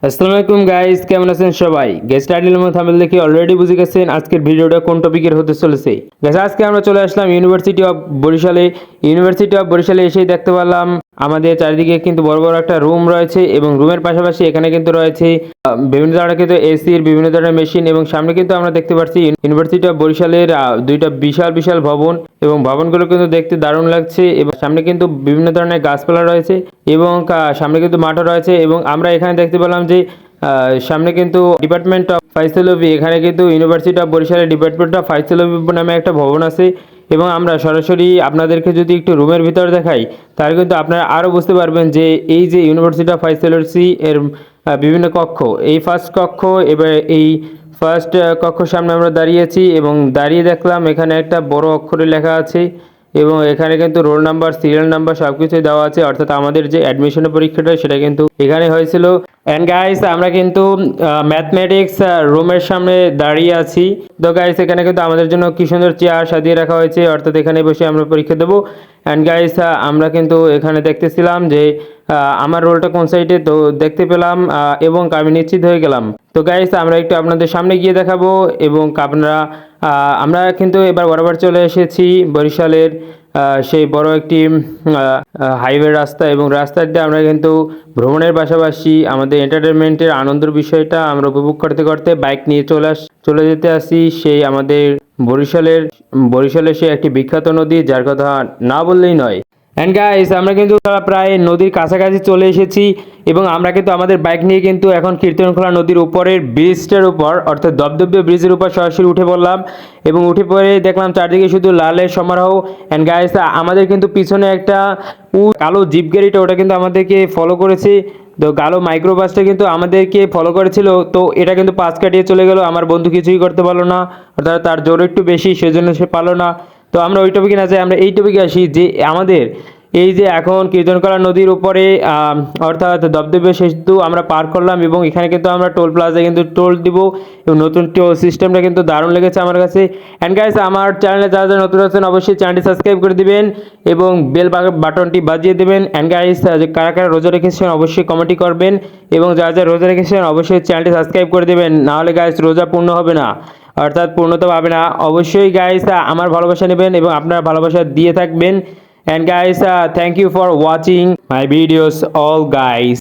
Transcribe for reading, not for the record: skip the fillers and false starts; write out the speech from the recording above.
আসসালামু আলাইকুম গাইস, কেমন আছেন সবাই? গেস্ট টাইটেল এবং থাম্বনেল দেখে অলরেডি বুঝে গেছেন আজকের ভিডিওটা কোন টপিকের হতে চলেছে। গাইস, আজকে আমরা চলে আসলাম ইউনিভার্সিটি অফ বরিশালে। ইউনিভার্সিটি অফ বরিশালে এসেই দেখতে পেলাম আমাদের চারিদিকে কিন্তু বড় বড় একটা রুম রয়েছে এবং রুমের পাশাপাশি এখানে কিন্তু রয়েছে বিভিন্ন ধরনের কিন্তু এসির বিভিন্ন ধরনের মেশিন এবং সামনে কিন্তু আমরা দেখতে পাচ্ছি ইউনিভার্সিটি অফ বরিশালের দুইটা বিশাল বিশাল ভবন এবং ভবনগুলো কিন্তু দেখতে দারুণ লাগছে এবং সামনে কিন্তু বিভিন্ন ধরনের গাছপালা রয়েছে এবং সামনে কিন্তু মাঠও রয়েছে এবং আমরা এখানে দেখতে পেলাম যে সামনে কিন্তু ডিপার্টমেন্ট অফ ফাইসিওলজি, এখানে কিন্তু ইউনিভার্সিটি অফ বরিশালের ডিপার্টমেন্ট অফ ফাইসিওলজি নামে একটা ভবন আছে এবং আমরা সরাসরি আপনাদেরকে যদি একটু রুমের ভিতর দেখাই তাহলে কিন্তু আপনারা আরও বুঝতে পারবেন যে এই যে ইউনিভার্সিটি অফ ফাইসিওলজি এর বিভিন্ন কক্ষ, এই ফার্স্ট কক্ষ, এবার এই ফার্স্ট কক্ষর সামনে আমরা দাঁড়িয়েছি এবং দাঁড়িয়ে দেখলাম এখানে একটা বড় অক্ষরে লেখা আছে এবং এখানে কিন্তু রোল নাম্বার, সিরিয়াল নাম্বার সব কিছুই দেওয়া আছে, অর্থাৎ আমাদের যে অ্যাডমিশনের পরীক্ষাটা সেটা কিন্তু এখানে হয়েছিল। অ্যান্ড গাইস, আমরা কিন্তু ম্যাথমেটিক্স রুমের সামনে দাঁড়িয়ে আছি। তো গাইস, এখানে কিন্তু আমাদের জন্য কি সুন্দর চেয়ার সাজিয়ে রাখা হয়েছে, অর্থাৎ এখানে বসে আমরা পরীক্ষা দেবো। অ্যান্ড গাইস, আমরা কিন্তু এখানে দেখতেছিলাম যে আমার রোলটা কোন সাইডে, তো দেখতে পেলাম এবং আমি নিশ্চিত হয়ে গেলাম। তো গাইস, আমরা একটু আপনাদের সামনে গিয়ে দেখাবো এবং আপনারা আমরা কিন্তু এবার বরাবর চলে এসেছি বরিশালের সেই বড় একটি হাইওয়ে রাস্তা এবং রাস্তার দিয়ে আমরা কিন্তু ভ্রমণের পাশাপাশি আমাদের এন্টারটেনমেন্টের আনন্দের বিষয়টা আমরা উপভোগ করতে করতে বাইক নিয়ে চলে যেতে আসি সেই আমাদের বরিশালের সেই একটি বিখ্যাত নদী যার কথা না বললেই নয়। অ্যান্ড গাইস, আমরা কিন্তু প্রায় নদীর কাছাকাছি চলে এসেছি এবং আমরা কিন্তু আমাদের বাইক নিয়ে কিন্তু এখন কীর্তনখোলা নদীর উপরের ব্রিজটার উপর, অর্থাৎ দপদপে ব্রিজের উপর সরাসরি উঠে পড়লাম এবং উঠে পড়ে দেখলাম চারদিকে শুধু লালের সমারোহ। অ্যান্ড গাইস, আমাদের কিন্তু পিছনে একটা কালো জিপ গাড়িটা, ওটা কিন্তু আমাদেরকে ফলো করেছে। তো কালো মাইক্রোবাসটা কিন্তু আমাদেরকে ফলো করেছিল, তো এটা কিন্তু পাশ কাটিয়ে চলে গেল। আমার বন্ধু কিছুই করতে পারলো না, অর্থাৎ তার জোর একটু বেশি, সেজন্য সে পারলো না। তো আমরা ওই টপিকে না যাই, আমরা এই টপিকে আসি যে আমাদের এই যে এখন কীর্তনখোলা নদীর উপরে অর্থাৎ দপদপে সেতু আমরা পার করলাম এবং এখানে কিন্তু আমরা টোল প্লাজায় কিন্তু টোল দিব এবং নতুন টোল সিস্টেমটা কিন্তু দারুণ লেগেছে আমার কাছে। অ্যান্ড গাইস, আমার চ্যানেলে যারা যারা নতুন আছেন অবশ্যই চ্যানেলটি সাবস্ক্রাইব করে দিবেন এবং বেল বাটনটি বাজিয়ে দেবেন। অ্যান্ড গাইস, কারা কারা রোজা রেখেছেন অবশ্যই কমেন্টই করবেন এবং যারা যারা রোজা রেখেছেন অবশ্যই চ্যানেলটি সাবস্ক্রাইব করে দেবেন, নাহলে গাইস রোজা পূর্ণ হবে না, অর্থাৎ পূর্ণতা পাবে না। অবশ্যই গাইস আমার ভালোবাসা নেবেন এবং আপনার ভালোবাসা দিয়ে থাকবেন। And guys, thank you for watching my videos all guys.